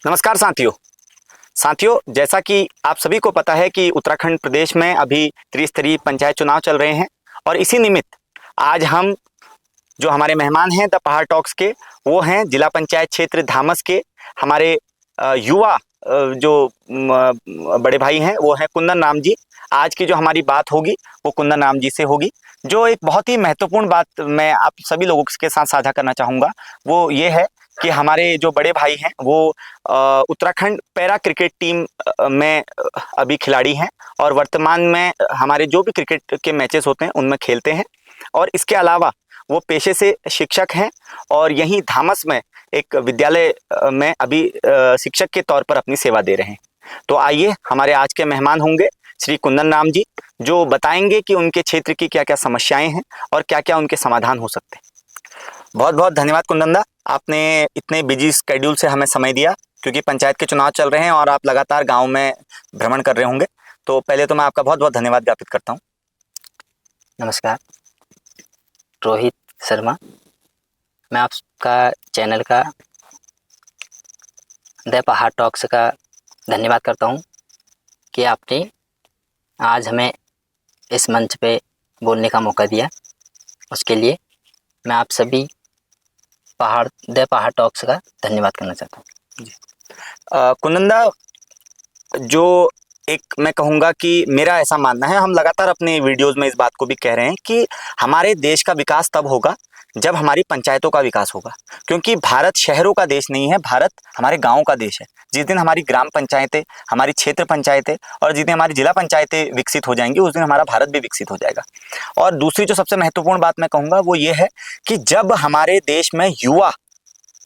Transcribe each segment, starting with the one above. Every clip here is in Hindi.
नमस्कार साथियों, जैसा कि आप सभी को पता है कि उत्तराखंड प्रदेश में अभी त्रिस्तरीय पंचायत चुनाव चल रहे हैं और इसी निमित्त आज हम जो हमारे मेहमान हैं द पहाड़ टॉक्स के, वो हैं जिला पंचायत क्षेत्र धामस के हमारे युवा जो बड़े भाई हैं, वो हैं कुंदन राम जी। आज की जो हमारी बात होगी वो कुंदन राम जी से होगी। जो एक बहुत ही महत्वपूर्ण बात मैं आप सभी लोगों के साथ साझा करना चाहूँगा वो ये है कि हमारे जो बड़े भाई हैं वो उत्तराखंड पैरा क्रिकेट टीम में अभी खिलाड़ी हैं और वर्तमान में हमारे जो भी क्रिकेट के मैचेस होते हैं उनमें खेलते हैं। और इसके अलावा वो पेशे से शिक्षक हैं और यहीं धामस में एक विद्यालय में अभी शिक्षक के तौर पर अपनी सेवा दे रहे हैं। तो आइए, हमारे आज के मेहमान होंगे श्री कुंदन राम जी, जो बताएंगे कि उनके क्षेत्र की क्या क्या समस्याएं हैं और क्या क्या उनके समाधान हो सकते हैं। बहुत बहुत धन्यवाद कुंदन दा, आपने इतने बिजी स्केड्यूल से हमें समय दिया, क्योंकि पंचायत के चुनाव चल रहे हैं और आप लगातार गांव में भ्रमण कर रहे होंगे। तो पहले तो मैं आपका बहुत बहुत धन्यवाद ज्ञापित करता हूँ। नमस्कार, रोहित शर्मा। मैं आपका चैनल का द पहाड़ टॉक्स का धन्यवाद करता हूँ कि आपने आज हमें इस मंच पे बोलने का मौका दिया। उसके लिए मैं आप सभी द पहाड़ टॉक्स का धन्यवाद करना चाहता हूँ। कुंदन दा, जो एक मैं कहूँगा कि मेरा ऐसा मानना है, हम लगातार अपने वीडियोस में इस बात को भी कह रहे हैं कि हमारे देश का विकास तब होगा जब हमारी पंचायतों का विकास होगा, क्योंकि भारत शहरों का देश नहीं है, भारत हमारे गाँव का देश है। जिस दिन हमारी ग्राम पंचायतें, हमारी क्षेत्र पंचायतें और जिस दिन हमारी जिला पंचायतें विकसित हो जाएंगी, उस दिन हमारा भारत भी विकसित हो जाएगा। और दूसरी जो सबसे महत्वपूर्ण बात मैं कहूँगा वो ये है कि जब हमारे देश में युवा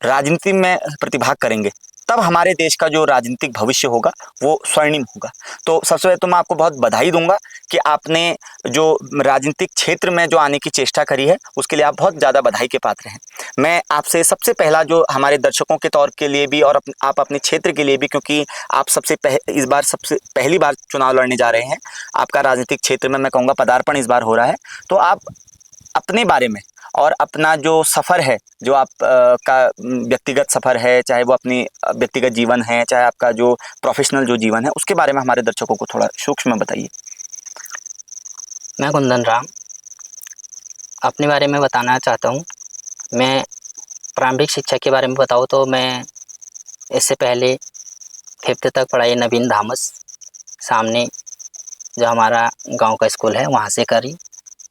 राजनीति में प्रतिभाग करेंगे, तब हमारे देश का जो राजनीतिक भविष्य होगा वो स्वर्णिम होगा। तो सबसे पहले तो मैं आपको बहुत बधाई दूंगा कि आपने जो राजनीतिक क्षेत्र में जो आने की चेष्टा करी है, उसके लिए आप बहुत ज़्यादा बधाई के पात्र हैं। मैं आपसे सबसे पहला, जो हमारे दर्शकों के तौर के लिए भी और आप अपने क्षेत्र के लिए भी, क्योंकि आप इस बार सबसे पहली बार चुनाव लड़ने जा रहे हैं, आपका राजनीतिक क्षेत्र में मैं कहूँगा पदार्पण इस बार हो रहा है, तो आप अपने बारे में और अपना जो सफ़र है, जो आप का व्यक्तिगत सफ़र है, चाहे वो अपनी व्यक्तिगत जीवन है, चाहे आपका जो प्रोफेशनल जो जीवन है, उसके बारे में हमारे दर्शकों को थोड़ा सूक्ष्म में बताइए। मैं कुंदन राम अपने बारे में बताना चाहता हूँ। मैं प्रारंभिक शिक्षा के बारे में बताऊँ तो मैं इससे पहले 5th तक पढ़ाई नवीन धामस सामने जो हमारा गांव का स्कूल है वहाँ से करी।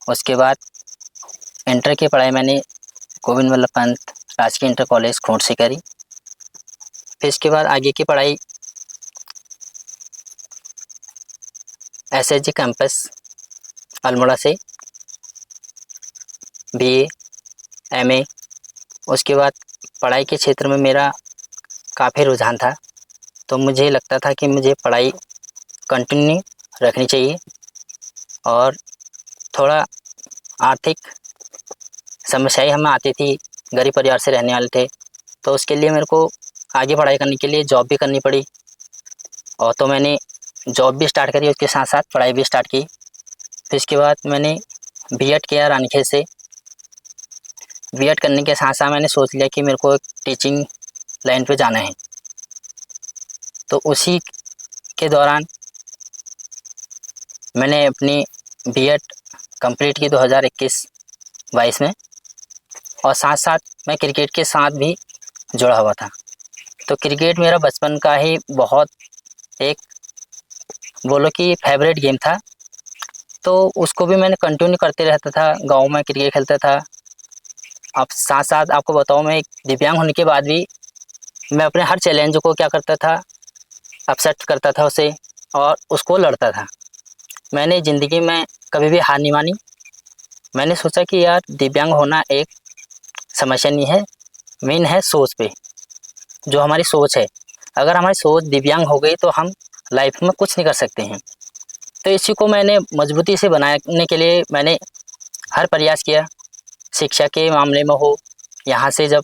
उसके बाद इंटर की पढ़ाई मैंने गोविंद वल्लभ पंत राजकीय इंटर कॉलेज खोंट से करी। फिर इसके बाद आगे की पढ़ाई SSG कैंपस अल्मोड़ा से BA MA। उसके बाद पढ़ाई के क्षेत्र में मेरा काफ़ी रुझान था, तो मुझे लगता था कि मुझे पढ़ाई कंटिन्यू रखनी चाहिए और थोड़ा आर्थिक समस्याएं हमें आती थी, गरीब परिवार से रहने वाले थे, तो उसके लिए मेरे को आगे पढ़ाई करने के लिए जॉब भी करनी पड़ी। और तो मैंने जॉब भी स्टार्ट करी, उसके साथ साथ पढ़ाई भी स्टार्ट की। फिर इसके बाद मैंने B.Ed किया रानीखेत से। B.Ed करने के साथ साथ मैंने सोच लिया कि मेरे को एक टीचिंग लाइन पे जाना है। तो उसी के दौरान मैंने अपनी B.Ed कंप्लीट की 2021-22 में, और साथ साथ मैं क्रिकेट के साथ भी जुड़ा हुआ था। तो क्रिकेट मेरा बचपन का ही बहुत एक बोलो कि फेवरेट गेम था, तो उसको भी मैंने कंटिन्यू करते रहता था, गांव में क्रिकेट खेलता था। अब साथ साथ आपको बताऊं, मैं एक दिव्यांग होने के बाद भी मैं अपने हर चैलेंज को क्या करता था, एक्सेप्ट करता था उसे और उसको लड़ता था। मैंने ज़िंदगी में कभी भी हार नहीं मानी। मैंने सोचा कि यार दिव्यांग होना एक समस्या नहीं है, मेन है सोच पे, जो हमारी सोच है। अगर हमारी सोच दिव्यांग हो गई तो हम लाइफ में कुछ नहीं कर सकते हैं। तो इसी को मैंने मजबूती से बनाने के लिए मैंने हर प्रयास किया। शिक्षा के मामले में हो, यहाँ से जब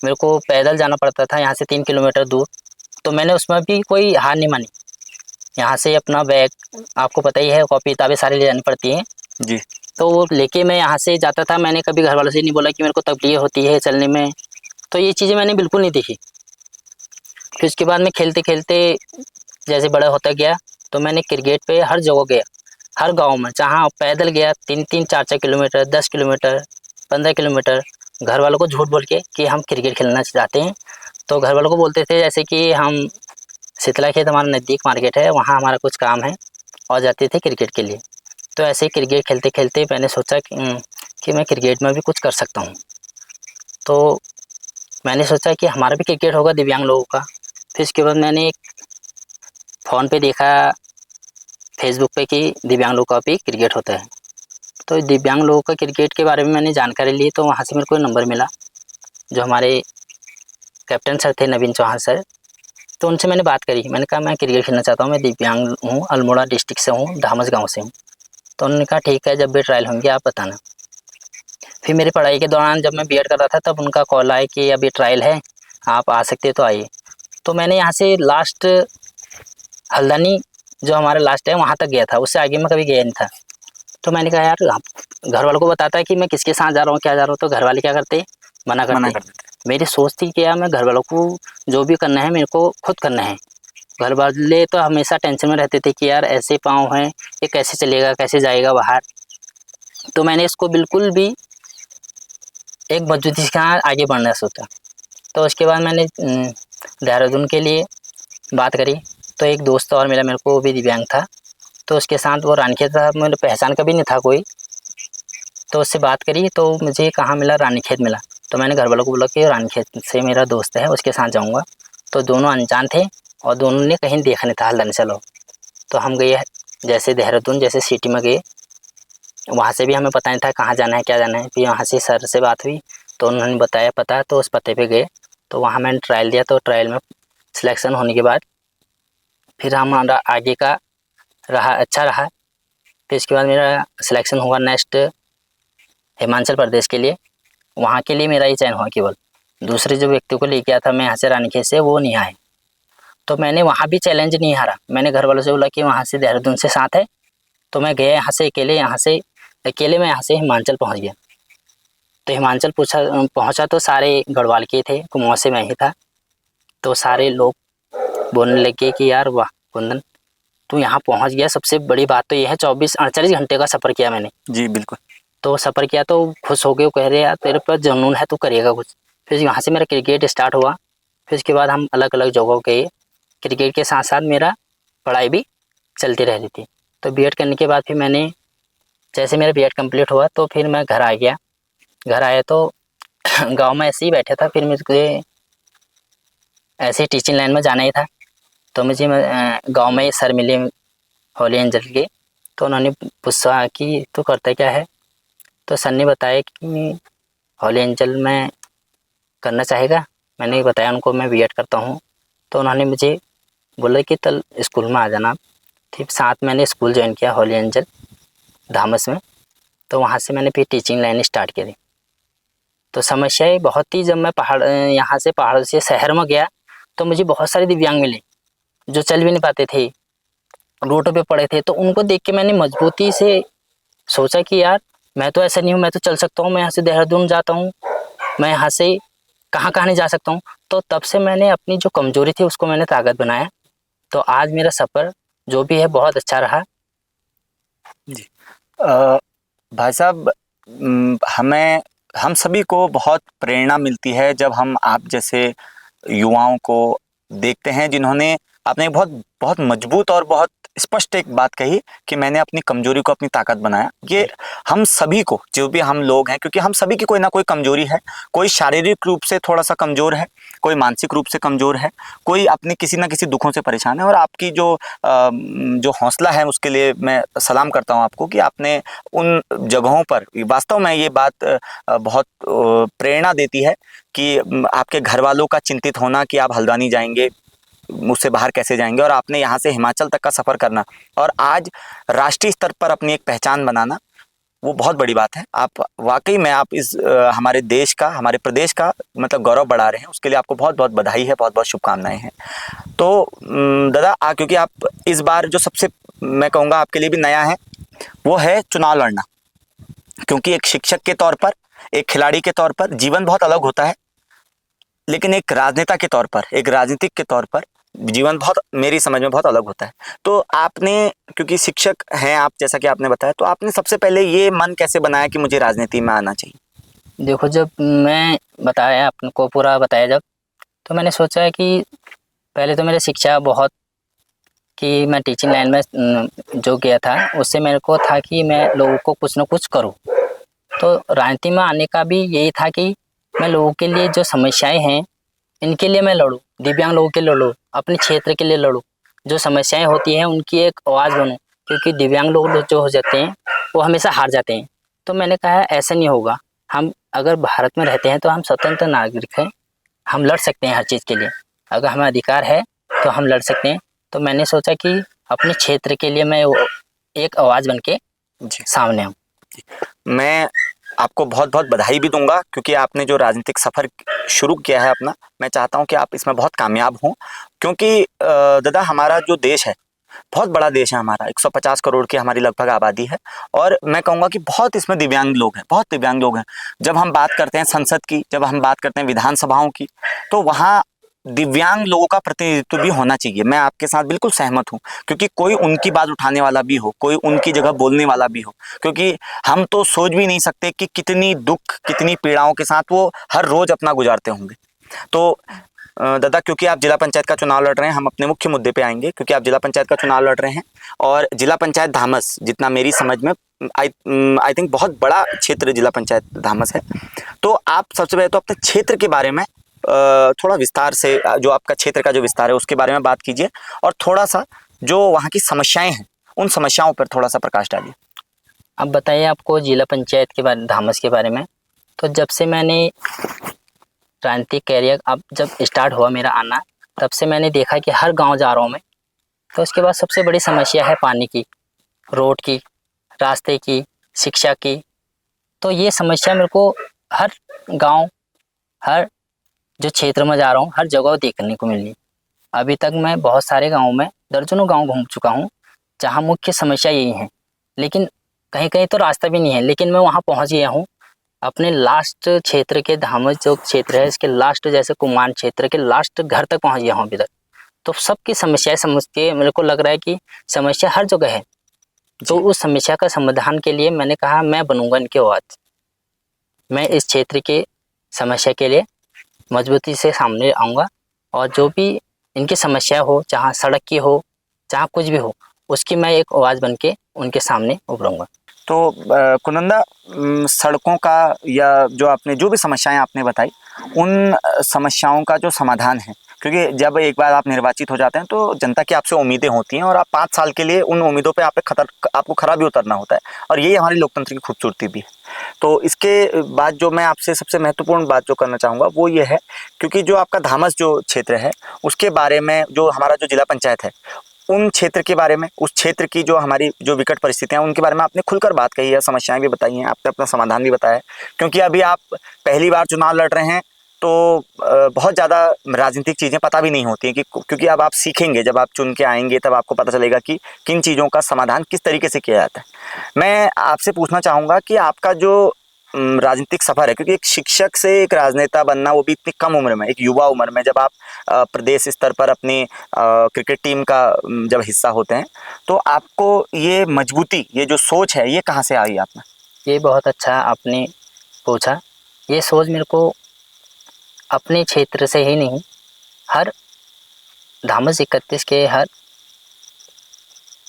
मेरे को पैदल जाना पड़ता था यहाँ से 3 किलोमीटर दूर, तो मैंने उसमें भी कोई हार नहीं मानी। यहाँ से अपना बैग, आपको पता ही है, कॉपी किताबें सारी ले जानी पड़ती हैं जी। तो वो लेके मैं यहाँ से जाता था। मैंने कभी घर वालों से नहीं बोला कि मेरे को तकलीफ होती है चलने में, तो ये चीज़ें मैंने बिल्कुल नहीं देखी। फिर उसके बाद में खेलते खेलते जैसे बड़ा होता गया तो मैंने क्रिकेट पे हर जगह गया, हर गांव में, जहाँ पैदल गया 3-3 4-4 किलोमीटर, 10 किलोमीटर, 15 किलोमीटर, घर वालों को झूठ बोल के कि हम क्रिकेट खेलना चाहते हैं। तो घर वालों को बोलते थे जैसे कि हम शीतला खेत हमारा नज़दीक मार्केट है, वहाँ हमारा कुछ काम है, और जाते थे क्रिकेट के लिए। तो ऐसे ही क्रिकेट खेलते खेलते मैंने सोचा कि मैं क्रिकेट में भी कुछ कर सकता हूँ। तो मैंने सोचा कि हमारा भी क्रिकेट होगा दिव्यांग लोगों का। फिर इसके बाद मैंने एक फ़ोन पे देखा, फेसबुक पे, कि दिव्यांग लोगों का भी क्रिकेट होता है। तो दिव्यांग लोगों का क्रिकेट के बारे में मैंने जानकारी ली, तो वहाँ से मेरे को नंबर मिला, जो हमारे कैप्टन सर थे, नवीन चौहान सर। तो उनसे मैंने बात करी, मैंने कहा मैं क्रिकेट खेलना चाहता हूँ, मैं दिव्यांग हूँ, अल्मोड़ा डिस्ट्रिक्ट से हूँ, धामस गाँव से हूँ। तो उन्होंने कहा ठीक है, जब भी ट्रायल होंगे आप बताना। फिर मेरी पढ़ाई के दौरान जब मैं बीएड कर रहा था तब उनका कॉल आया कि अभी ट्रायल है, आप आ सकते तो आइए। तो मैंने यहाँ से लास्ट हल्द्वानी जो हमारा लास्ट है वहाँ तक गया था, उससे आगे मैं कभी गया नहीं था। तो मैंने कहा यार, घर वालों को बताता है कि मैं किसके साथ जा रहा हूँ, क्या जा रहा हूँ, तो घर वाले क्या करते, मना मना करते। कर देते। मेरी सोच थी कि यार मैं घर वालों को जो भी करना है मेरे को खुद करना है। घर वाले तो हमेशा टेंशन में रहते थे कि यार ऐसे पाँव हैं, ये कैसे चलेगा, कैसे जाएगा बाहर। तो मैंने इसको बिल्कुल भी एक मजबूती के साथ आगे बढ़ना सोचा। तो उसके बाद मैंने देहरादून के लिए बात करी। तो एक दोस्त और मिला मेरे को, वो भी दिव्यांग था, तो उसके साथ वो रानीखेत था, मेरे पहचान का भी नहीं था कोई। तो उससे बात करी तो मुझे कहाँ मिला, रानीखेत मिला। तो मैंने घर वालों को बोला कि रानीखेत से मेरा दोस्त है, उसके साथ जाऊँगा। तो दोनों अनजान थे और दोनों ने कहीं देखा नहीं था, हल्द्वानी चलो। तो हम गए जैसे देहरादून, जैसे सिटी में गए, वहाँ से भी हमें पता नहीं था कहाँ जाना है, क्या जाना है। फिर वहाँ से सर से बात हुई तो उन्होंने बताया पता, तो उस पते पे गए। तो वहाँ मैंने ट्रायल दिया, तो ट्रायल में सिलेक्शन होने के बाद फिर हमारा आगे का रहा, अच्छा रहा। फिर इसके बाद मेरा सिलेक्शन हुआ नेक्स्ट हिमाचल प्रदेश के लिए। वहाँ के लिए मेरा ही चयन हुआ केवल, दूसरे जो व्यक्ति को लेके आया था मैं यहाँ से रानीखेत से, वो नहीं आए। तो मैंने वहाँ भी चैलेंज नहीं हारा। मैंने घर वालों से बोला कि वहाँ से देहरादून से साथ है, तो मैं गया यहाँ से अकेले, मैं यहाँ से हिमाचल पहुँच गया। तो हिमाचल पहुँचा तो सारे गढ़वाल के थे, कुमाऊँ से मैं ही था। तो सारे लोग बोलने लगे कि यार वाह कुंदन, तू यहाँ पहुँच गया, सबसे बड़ी बात तो ये है 24-48 घंटे का सफ़र किया मैंने। जी बिल्कुल। तो सफ़र किया तो खुश हो गए, वो कह रहे यार तेरे पास जुनून है, तू करेगा कुछ। फिर यहाँ से मेरा क्रिकेट स्टार्ट हुआ। फिर उसके बाद हम अलग अलग जगहों गए, क्रिकेट के साथ साथ मेरा पढ़ाई भी चलती रहती थी। तो बीएड करने के बाद फिर मैंने, जैसे मेरा बीएड कंप्लीट हुआ तो फिर मैं घर आ गया। घर आया तो गांव में ऐसे ही बैठा था, फिर मुझे ऐसे ही टीचिंग लाइन में जाना ही था। तो मुझे गांव में सर मिले होली एंजल के। तो उन्होंने पूछा कि तू करता क्या है। तो सर ने बताया कि होली एंजल में करना चाहेगा। मैंने बताया उनको मैं बीएड करता हूँ। तो उन्होंने मुझे बोला कि कल स्कूल में आ जाना। फिर साथ मैंने स्कूल ज्वाइन किया होली एंजल धामस में। तो वहाँ से मैंने फिर टीचिंग लाइन स्टार्ट करी। तो समस्याएं बहुत थी, जब मैं यहाँ से पहाड़ों से शहर में गया तो मुझे बहुत सारे दिव्यांग मिले जो चल भी नहीं पाते थे, रोडों पे पड़े थे। तो उनको देख के मैंने मजबूती से सोचा कि यार मैं तो ऐसा नहीं हूँ, मैं तो चल सकता हूँ, मैं यहाँ से देहरादून जाता हूँ, मैं यहाँ से कहाँ कहाँ नहीं जा सकता हूँ। तो तब से मैंने अपनी जो कमजोरी थी उसको मैंने ताकत बनाया। तो आज मेरा सफ़र जो भी है बहुत अच्छा रहा। जी भाई साहब, हमें हम सभी को बहुत प्रेरणा मिलती है जब हम आप जैसे युवाओं को देखते हैं जिन्होंने, आपने बहुत बहुत मजबूत और बहुत स्पष्ट एक बात कही कि मैंने अपनी कमजोरी को अपनी ताकत बनाया। ये हम सभी को, जो भी हम लोग हैं, क्योंकि हम सभी की कोई ना कोई कमजोरी है। कोई शारीरिक रूप से थोड़ा सा कमजोर है, कोई मानसिक रूप से कमजोर है, कोई अपने किसी ना किसी दुखों से परेशान है। और आपकी जो हौसला है उसके लिए मैं सलाम करता हूँ आपको कि आपने उन जगहों पर, वास्तव में ये बात बहुत प्रेरणा देती है कि आपके घर वालों का चिंतित होना कि आप हल्द्वानी जाएंगे, उससे बाहर कैसे जाएंगे, और आपने यहाँ से हिमाचल तक का सफ़र करना और आज राष्ट्रीय स्तर पर अपनी एक पहचान बनाना, वो बहुत बड़ी बात है। आप वाकई में आप इस हमारे देश का, हमारे प्रदेश का मतलब गौरव बढ़ा रहे हैं। उसके लिए आपको बहुत बहुत बधाई है, बहुत बहुत शुभकामनाएं हैं। तो दादा, क्योंकि आप इस बार जो सबसे, मैं कहूँगा आपके लिए भी नया है, वो है चुनाव लड़ना। क्योंकि एक शिक्षक के तौर पर, एक खिलाड़ी के तौर पर जीवन बहुत अलग होता है, लेकिन एक राजनेता के तौर पर, एक राजनीतिक के तौर पर जीवन बहुत मेरी समझ में बहुत अलग होता है। तो आपने, क्योंकि शिक्षक हैं आप जैसा कि आपने बताया, तो आपने सबसे पहले ये मन कैसे बनाया कि मुझे राजनीति में आना चाहिए? देखो, जब मैं बताया आपको पूरा बताया जब, तो मैंने सोचा है कि पहले तो मेरी शिक्षा बहुत कि मैं टीचिंग लाइन में जो गया था, उससे मेरे को था कि मैं लोगों को कुछ ना कुछ करूं। तो राजनीति में आने का भी यही था कि मैं लोगों के लिए जो समस्याएं हैं, इनके लिए मैं लड़ूं, दिव्यांग लोगों के लिए लड़ूं, अपने क्षेत्र के लिए लड़ूं, जो समस्याएं होती हैं उनकी एक आवाज़ बनूं। क्योंकि दिव्यांग लोग जो हो जाते हैं वो हमेशा हार जाते हैं। तो मैंने कहा ऐसा नहीं होगा, हम अगर भारत में रहते हैं तो हम स्वतंत्र नागरिक हैं, हम लड़ सकते हैं हर चीज़ के लिए, अगर हमें अधिकार है तो हम लड़ सकते हैं। तो मैंने सोचा कि अपने क्षेत्र के लिए मैं एक आवाज़ बन के जी, सामने आऊँ। मैं आपको बहुत बहुत बधाई भी दूंगा, क्योंकि आपने जो राजनीतिक सफ़र शुरू किया है अपना, मैं चाहता हूं कि आप इसमें बहुत कामयाब हों। क्योंकि दादा, हमारा जो देश है बहुत बड़ा देश है, हमारा 150 करोड़ की हमारी लगभग आबादी है, और मैं कहूँगा कि बहुत इसमें दिव्यांग लोग हैं, बहुत दिव्यांग लोग हैं। जब हम बात करते हैं संसद की, जब हम बात करते हैं विधानसभाओं की, तो वहाँ दिव्यांग लोगों का प्रतिनिधित्व भी होना चाहिए। मैं आपके साथ बिल्कुल सहमत हूँ, क्योंकि कोई उनकी बात उठाने वाला भी हो, कोई उनकी जगह बोलने वाला भी हो। क्योंकि हम तो सोच भी नहीं सकते कि कितनी दुख, कितनी पीड़ाओं के साथ वो हर रोज अपना गुजारते होंगे। तो दादा, क्योंकि आप जिला पंचायत का चुनाव लड़ रहे हैं, हम अपने मुख्य मुद्दे पे आएंगे। क्योंकि आप जिला पंचायत का चुनाव लड़ रहे हैं, और जिला पंचायत धामस, जितना मेरी समझ में, आई थिंक बहुत बड़ा क्षेत्र जिला पंचायत धामस है। तो आप सबसे पहले तो अपने क्षेत्र के बारे में थोड़ा विस्तार से, जो आपका क्षेत्र का जो विस्तार है उसके बारे में बात कीजिए, और थोड़ा सा जो वहाँ की समस्याएं हैं उन समस्याओं पर थोड़ा सा प्रकाश डालिए। अब बताइए आपको जिला पंचायत के बारे, धामस के बारे में। तो जब से मैंने राजनीतिक कैरियर अब जब स्टार्ट हुआ मेरा आना, तब से मैंने देखा कि हर गांव जा रहा हूँ मैं। तो उसके बाद सबसे बड़ी समस्या है पानी की, रोड की, रास्ते की, शिक्षा की। तो ये समस्या मेरे को हर गांव, हर जो क्षेत्र में जा रहा हूँ, हर जगह देखने को मिली। अभी तक मैं बहुत सारे गाँव में, दर्जनों गाँव घूम चुका हूँ, जहाँ मुख्य समस्या यही है। लेकिन कहीं कहीं तो रास्ता भी नहीं है, लेकिन मैं वहाँ पहुँच गया हूँ। अपने लास्ट क्षेत्र के, धामस जो क्षेत्र है इसके लास्ट, जैसे कुमान क्षेत्र के लास्ट घर तक पहुँच गया हूँ अभी तक। तो सबकी समस्याएं समझ के मेरे को लग रहा है कि समस्या हर जगह है। तो उस समस्या का समाधान के लिए मैंने कहा मैं बनूंगा इनकी आवाज़। मैं इस क्षेत्र के समस्या के लिए मजबूती से सामने आऊँगा, और जो भी इनकी समस्या हो, चाहे सड़क की हो, चाहे कुछ भी हो, उसकी मैं एक आवाज़ बन के उनके सामने उभरूँगा। तो कुनंदा, सड़कों का, या जो आपने जो भी समस्याएं आपने बताई, उन समस्याओं का जो समाधान है, क्योंकि जब एक बार आप निर्वाचित हो जाते हैं तो जनता की आपसे उम्मीदें होती हैं, और आप 5 साल के लिए उन उम्मीदों पे आपको खरा भी उतरना होता है, और यही हमारी लोकतंत्र की खूबसूरती भी है। तो इसके बाद जो मैं आपसे सबसे महत्वपूर्ण बात जो करना चाहूँगा वो ये है, क्योंकि जो आपका धामस जो क्षेत्र है उसके बारे में, जो हमारा जो जिला पंचायत है, उन क्षेत्र के बारे में, उस क्षेत्र की जो हमारी जो विकट परिस्थितियां हैं उनके बारे में आपने खुलकर बात कही है, समस्याएं भी बताई हैं, आपने अपना समाधान भी बताया है। क्योंकि अभी आप पहली बार चुनाव लड़ रहे हैं, तो बहुत ज़्यादा राजनीतिक चीज़ें पता भी नहीं होती हैं, कि क्योंकि अब आप सीखेंगे, जब आप चुन के आएंगे तब आपको पता चलेगा कि किन चीज़ों का समाधान किस तरीके से किया जाता है। मैं आपसे पूछना चाहूँगा कि आपका जो राजनीतिक सफ़र है, क्योंकि एक शिक्षक से एक राजनेता बनना, वो भी इतनी कम उम्र में, एक युवा उम्र में, जब आप प्रदेश स्तर पर अपनी क्रिकेट टीम का जब हिस्सा होते हैं, तो आपको ये मजबूती, ये जो सोच है, ये कहाँ से आई आप में? ये बहुत अच्छा आपने पूछा। ये सोच मेरे को अपने क्षेत्र से ही नहीं, हर धामस 31 के हर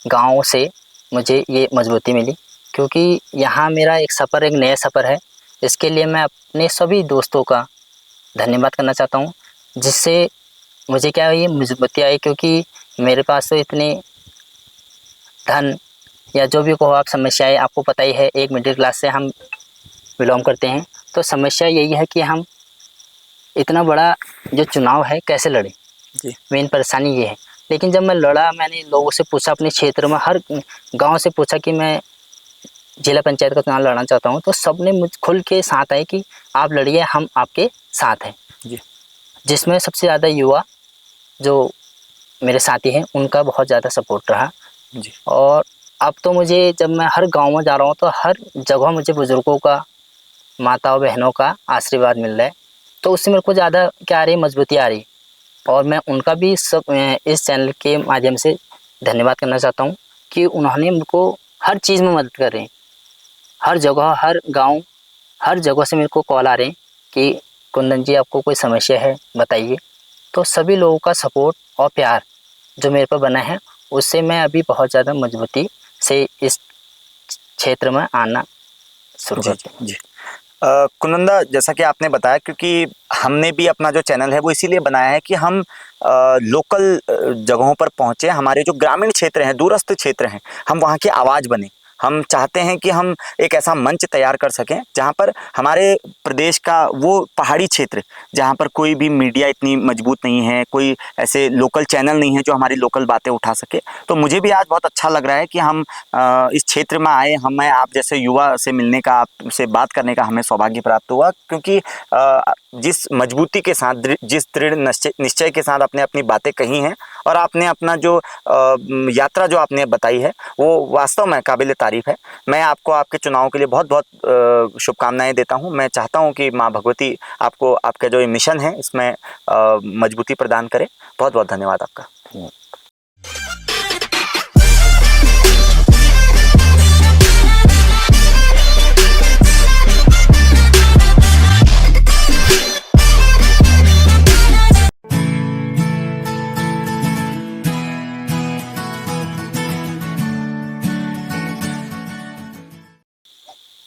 गांव से मुझे ये मजबूती मिली। क्योंकि यहाँ मेरा एक सफ़र, एक नया सफ़र है। इसके लिए मैं अपने सभी दोस्तों का धन्यवाद करना चाहता हूँ, जिससे मुझे क्या ये मजबूती आई। क्योंकि मेरे पास तो इतने धन या जो भी कहो आप, समस्याएं आपको पता ही है, एक मिडिल क्लास से हम बिलोंग करते हैं। तो समस्या यही है कि हम इतना बड़ा जो चुनाव है कैसे लड़ें, जी, मेन परेशानी ये है। लेकिन जब मैं लड़ा, मैंने लोगों से पूछा, अपने क्षेत्र में हर गांव से पूछा कि मैं जिला पंचायत का चुनाव लड़ना चाहता हूं, तो सबने मुझ खुल के साथ आए कि आप लड़िए, हम आपके साथ हैं। जी, जिसमें सबसे ज़्यादा युवा जो मेरे साथी हैं उनका बहुत ज़्यादा सपोर्ट रहा। जी, और अब तो मुझे, जब मैं हर गांव में जा रहा हूं, तो हर जगह मुझे बुज़ुर्गों का, माताओं बहनों का आशीर्वाद मिल रहा है। तो उससे मेरे को ज़्यादा क्या आ रही, मजबूती आ रही। और मैं उनका भी सब इस चैनल के माध्यम से धन्यवाद करना चाहता हूँ कि उन्होंने मुझको हर चीज़ में मदद कर रहे हैं। हर जगह, हर गांव, हर जगह से मेरे को कॉल आ रहे हैं कि कुंदन जी आपको कोई समस्या है बताइए। तो सभी लोगों का सपोर्ट और प्यार जो मेरे पर बना है, उससे मैं अभी बहुत ज़्यादा मजबूती से इस क्षेत्र में आना शुरू जी कर दिया। जी। कुनंदा, जैसा कि आपने बताया, क्योंकि हमने भी अपना जो चैनल है वो इसीलिए बनाया है कि हम लोकल जगहों पर पहुँचे, हमारे जो ग्रामीण क्षेत्र हैं, दूरस्थ क्षेत्र हैं, हम वहाँ की आवाज़ बने। हम चाहते हैं कि हम एक ऐसा मंच तैयार कर सकें जहाँ पर हमारे प्रदेश का वो पहाड़ी क्षेत्र, जहाँ पर कोई भी मीडिया इतनी मजबूत नहीं है, कोई ऐसे लोकल चैनल नहीं है जो हमारी लोकल बातें उठा सके। तो मुझे भी आज बहुत अच्छा लग रहा है कि हम इस क्षेत्र में आए, हमें आप जैसे युवा से मिलने का, आपसे बात करने का हमें सौभाग्य प्राप्त हुआ, क्योंकि जिस मजबूती के साथ, जिस दृढ़ निश्चय के साथ आपने अपनी बातें कही हैं और आपने अपना जो यात्रा जो आपने बताई है, वो वास्तव में काबिल तारीफ है। मैं आपको आपके चुनाव के लिए बहुत बहुत शुभकामनाएं देता हूं। मैं चाहता हूं कि माँ भगवती आपको, आपका जो ये मिशन है, इसमें मजबूती प्रदान करे। बहुत बहुत धन्यवाद आपका।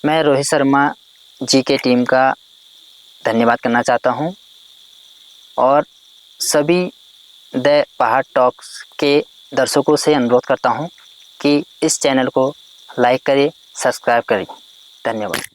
मैं रोहित शर्मा जी के टीम का धन्यवाद करना चाहता हूं और सभी द पहाड़ टॉक्स के दर्शकों से अनुरोध करता हूं कि इस चैनल को लाइक करें, सब्सक्राइब करें। धन्यवाद।